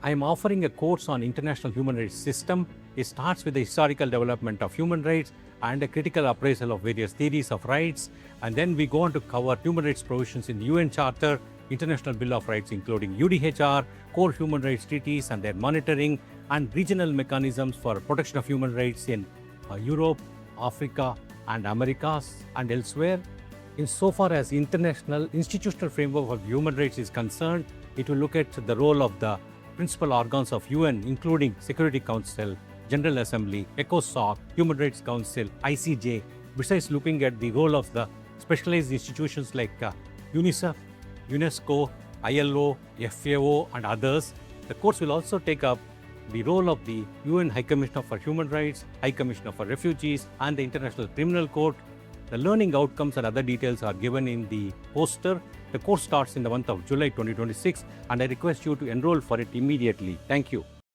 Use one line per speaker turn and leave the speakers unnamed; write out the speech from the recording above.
I am offering a course on international human rights system. It starts with the historical development of human rights and a critical appraisal of various theories of rights. And then we go on to cover human rights provisions in the UN Charter, International Bill of Rights including UDHR, core human rights treaties and their monitoring, and regional mechanisms for protection of human rights in Europe, Africa and Americas and elsewhere. Insofar as international institutional framework of human rights is concerned, it will look at the role of the principal organs of UN, including Security Council, General Assembly, ECOSOC, Human Rights Council, ICJ, besides looking at the role of the specialized institutions like UNICEF, UNESCO, ILO, FAO and others. The course will also take up the role of the UN High Commissioner for Human Rights, High Commissioner for Refugees and the International Criminal Court. The learning outcomes and other details are given in the poster. The course starts in the month of July 2026 and I request you to enroll for it immediately. Thank you.